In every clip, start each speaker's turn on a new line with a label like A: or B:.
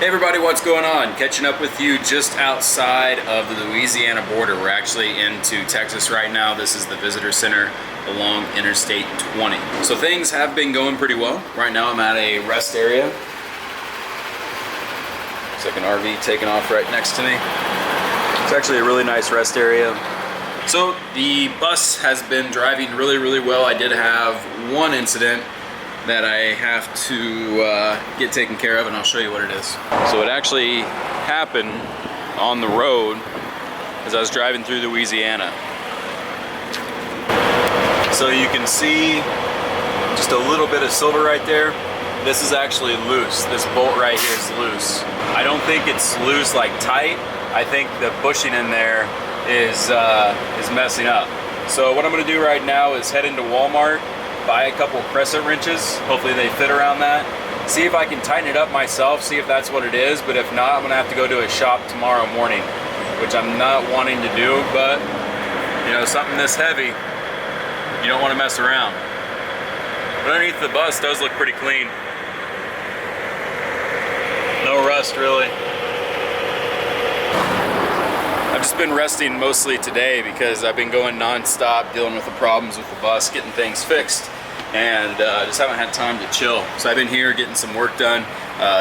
A: Hey everybody, what's going on? Catching up with you just outside of the Louisiana border. We're actually into Texas right now. This is the visitor center along Interstate 20. So things have been going pretty well. Right now I'm at a rest area. Looks like an RV taking off right next to me. It's actually a really nice rest area. So the bus has been driving really well. I did have one incident that I have to get taken care of, and I'll show you what it is. So it actually happened on the road as I was driving through Louisiana. So you can see just a little bit of silver right there. This is actually loose. This bolt right here is loose. I don't think it's loose like tight. I think the bushing in there is messing up. So what I'm gonna do right now is head into Walmart, buy a couple crescent wrenches. Hopefully they fit around that. See if I can tighten it up myself, see if that's what it is, but if not, I'm gonna have to go to a shop tomorrow morning, which I'm not wanting to do, but you know, something this heavy, you don't wanna mess around. But underneath the bus does look pretty clean. No rust really. I've just been resting mostly today because I've been going non-stop dealing with the problems with the bus, getting things fixed, and just haven't had time to chill. So I've been here getting some work done,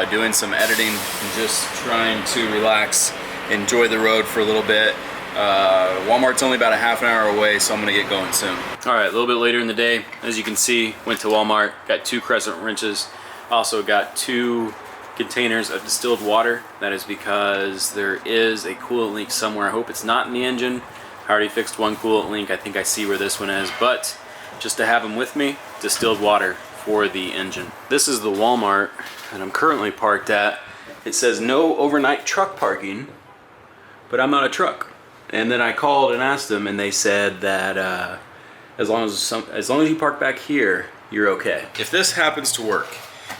A: doing some editing, and just trying to relax, enjoy the road for a little bit. Walmart's only about a half an hour away, so I'm gonna get going soon. All right, a little bit later in the day, as you can see, went to Walmart, got 2 crescent wrenches, also got 2 containers of distilled water. That is because there is a coolant leak somewhere. I hope it's not in the engine. I already fixed one coolant leak. I think I see where this one is, but just to have them with me, distilled water for the engine. This is the Walmart that I'm currently parked at. It says no overnight truck parking, but I'm not a truck. And then I called and asked them, and they said that as long as you park back here, you're okay. If this happens to work,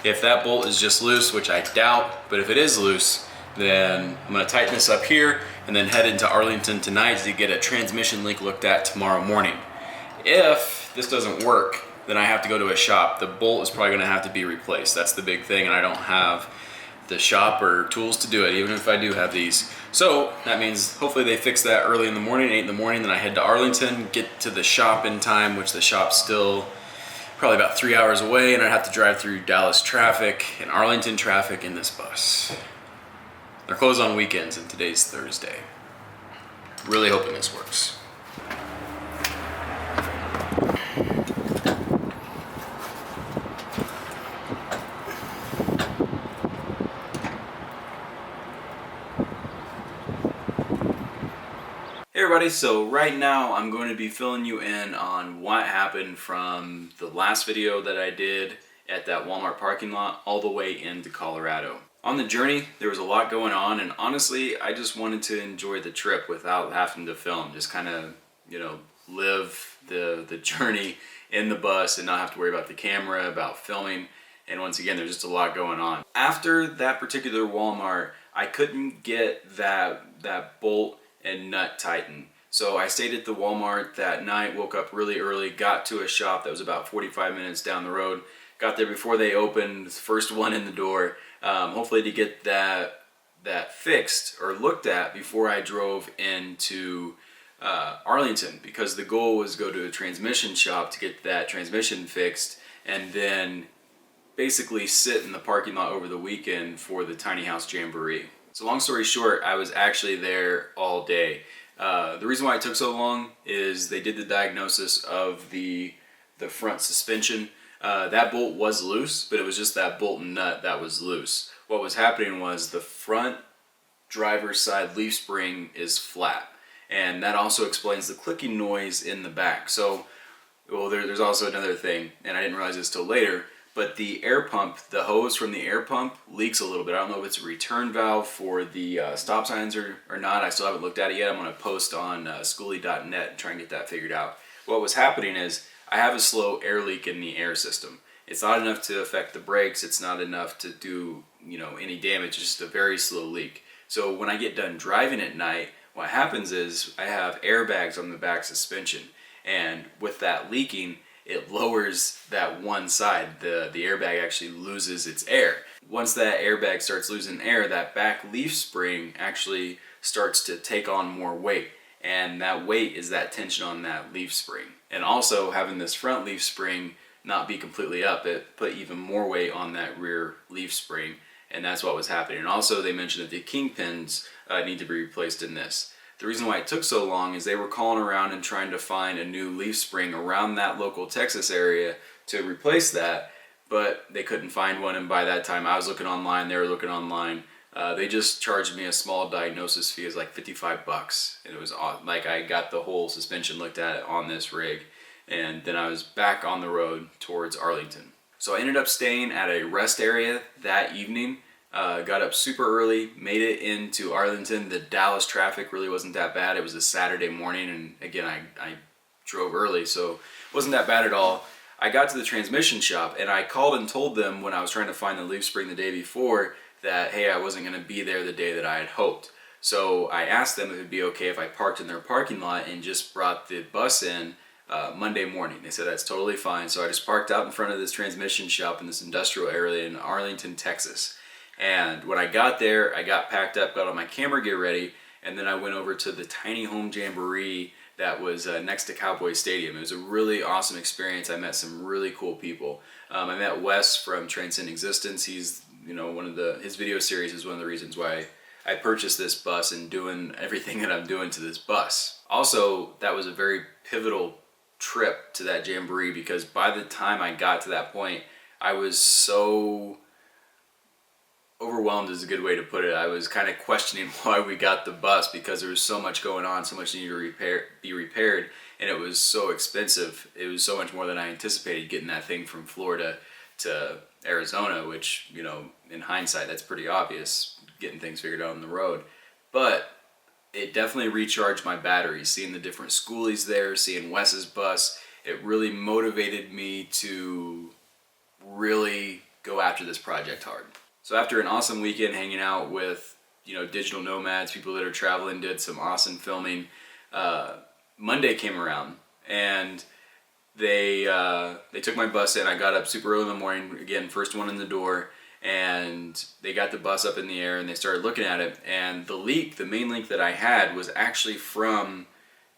A: if that bolt is just loose, which I doubt, but if it is loose, then I'm gonna tighten this up here and then head into Arlington tonight to get a transmission leak looked at tomorrow morning. If this doesn't work, then I have to go to a shop. The bolt is probably gonna have to be replaced. That's the big thing, and I don't have the shop or tools to do it, even if I do have these. So that means hopefully they fix that early in the morning, 8 in the morning, then I head to Arlington, get to the shop in time, which the shop's still probably about 3 hours away, and I'd have to drive through Dallas traffic and Arlington traffic in this bus. They're closed on weekends, and today's Thursday. Really hoping this works. Hey everybody, so right now I'm going to be filling you in on what happened from the last video that I did at that Walmart parking lot all the way into Colorado. On the journey, there was a lot going on, and honestly, I just wanted to enjoy the trip without having to film. Just kind of, you know, live the journey in the bus and not have to worry about the camera, about filming. And once again, there's just a lot going on. After that particular Walmart, I couldn't get that bolt and nut tighten. So I stayed at the Walmart that night, woke up really early, got to a shop that was about 45 minutes down the road, got there before they opened, first one in the door, hopefully to get that fixed or looked at before I drove into Arlington, because the goal was go to a transmission shop to get that transmission fixed and then basically sit in the parking lot over the weekend for the Tiny House Jamboree. So long story short, I was actually there all day. The reason why it took so long is they did the diagnosis of the front suspension. That bolt was loose, but it was just that bolt and nut that was loose. What was happening was the front driver's side leaf spring is flat, and that also explains the clicking noise in the back. So, well, there's also another thing, and I didn't realize this till later, but the air pump, the hose from the air pump leaks a little bit. I don't know if it's a return valve for the stop signs or not. I still haven't looked at it yet. I'm going to post on Skoolie.net and try and get that figured out. What was happening is I have a slow air leak in the air system. It's not enough to affect the brakes. It's not enough to do, you know, any damage. It's just a very slow leak. So when I get done driving at night, what happens is I have airbags on the back suspension. And with that leaking, it lowers that one side. The airbag actually loses its air. Once that airbag starts losing air, that back leaf spring actually starts to take on more weight. And that weight is that tension on that leaf spring. And also having this front leaf spring not be completely up, it put even more weight on that rear leaf spring. And that's what was happening. And also they mentioned that the kingpins need to be replaced in this. The reason why it took so long is they were calling around and trying to find a new leaf spring around that local Texas area to replace that, but they couldn't find one. And by that time I was looking online, they were looking online. They just charged me a small diagnosis fee. It was like 55 bucks. And it was like I got the whole suspension looked at on this rig. And then I was back on the road towards Arlington. So I ended up staying at a rest area that evening. Got up super early, made it into Arlington. The Dallas traffic really wasn't that bad. It was a Saturday morning, and again, I drove early, so it wasn't that bad at all. I got to the transmission shop, and I called and told them when I was trying to find the leaf spring the day before that, hey, I wasn't going to be there the day that I had hoped. So I asked them if it would be okay if I parked in their parking lot and just brought the bus in Monday morning. They said that's totally fine. So I just parked out in front of this transmission shop in this industrial area in Arlington, Texas. And when I got there, I got packed up, got all my camera gear ready, and then I went over to the tiny home jamboree that was next to Cowboy Stadium. It was a really awesome experience. I met some really cool people. I met Wes from Transcend Existence. He's, one of his video series is one of the reasons why I purchased this bus and doing everything that I'm doing to this bus. Also, that was a very pivotal trip to that jamboree because by the time I got to that point, I was so overwhelmed is a good way to put it. I was kind of questioning why we got the bus because there was so much going on, so much needed to be repaired, and it was so expensive. It was so much more than I anticipated getting that thing from Florida to Arizona, which, in hindsight, that's pretty obvious, getting things figured out on the road. But it definitely recharged my batteries, seeing the different Skoolies there, seeing Wes's bus. It really motivated me to really go after this project hard. So after an awesome weekend hanging out with, digital nomads, people that are traveling, did some awesome filming, Monday came around and they took my bus in. I got up super early in the morning, again, first one in the door, and they got the bus up in the air and they started looking at it. And the main leak that I had was actually from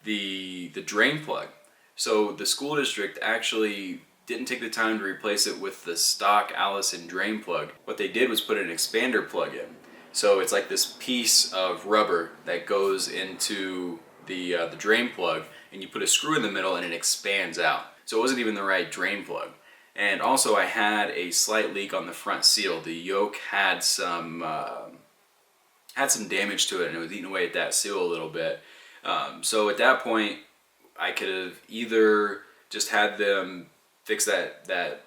A: the drain plug. So the school district actually didn't take the time to replace it with the stock Allison drain plug. What they did was put an expander plug in. So it's like this piece of rubber that goes into the drain plug, and you put a screw in the middle and it expands out. So it wasn't even the right drain plug. And also I had a slight leak on the front seal. The yoke had some damage to it, and it was eating away at that seal a little bit. So at that point, I could have either just had them fix that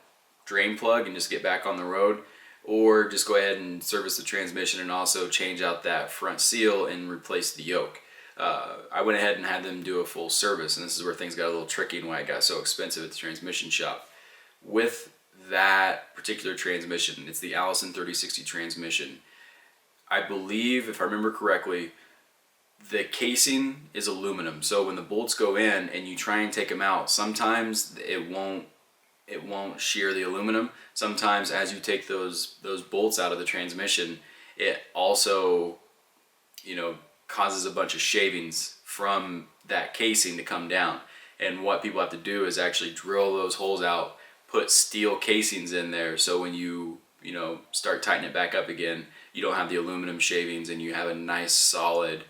A: drain plug and just get back on the road, or just go ahead and service the transmission and also change out that front seal and replace the yoke. I went ahead and had them do a full service, and this is where things got a little tricky and why it got so expensive at the transmission shop. With that particular transmission, it's the Allison 3060 transmission. I believe, if I remember correctly, the casing is aluminum. So when the bolts go in and you try and take them out, sometimes it won't shear the aluminum. Sometimes as you take those bolts out of the transmission, it also, causes a bunch of shavings from that casing to come down. And what people have to do is actually drill those holes out, put steel casings in there, so when you start tightening it back up again, you don't have the aluminum shavings and you have a nice solid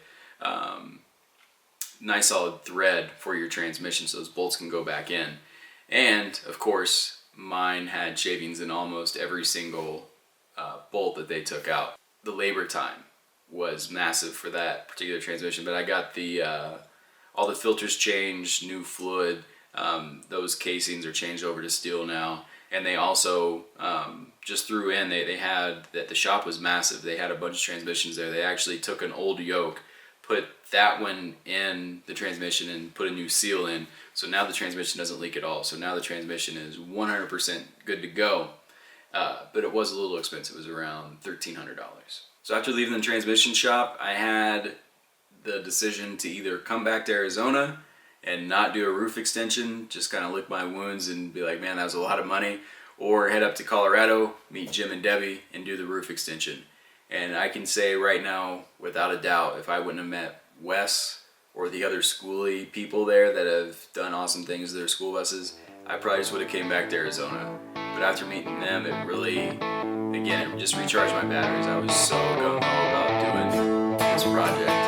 A: thread for your transmission, so those bolts can go back in. And of course, mine had shavings in almost every single bolt that they took out. The labor time was massive for that particular transmission, but I got all the filters changed, new fluid. Those casings are changed over to steel now, and they also just threw in. They had that the shop was massive. They had a bunch of transmissions there. They actually took an old yoke, put that one in the transmission, and put a new seal in. So now the transmission doesn't leak at all. So now the transmission is 100% good to go. But it was a little expensive. It was around $1,300. So after leaving the transmission shop, I had the decision to either come back to Arizona and not do a roof extension, just kind of lick my wounds and be like, man, that was a lot of money, or head up to Colorado, meet Jim and Debbie, and do the roof extension. And I can say right now, without a doubt, if I wouldn't have met Wes or the other Skoolie people there that have done awesome things to their school buses, I probably just would have came back to Arizona. But after meeting them, it really, again, it just recharged my batteries. I was so gung-ho about doing this project.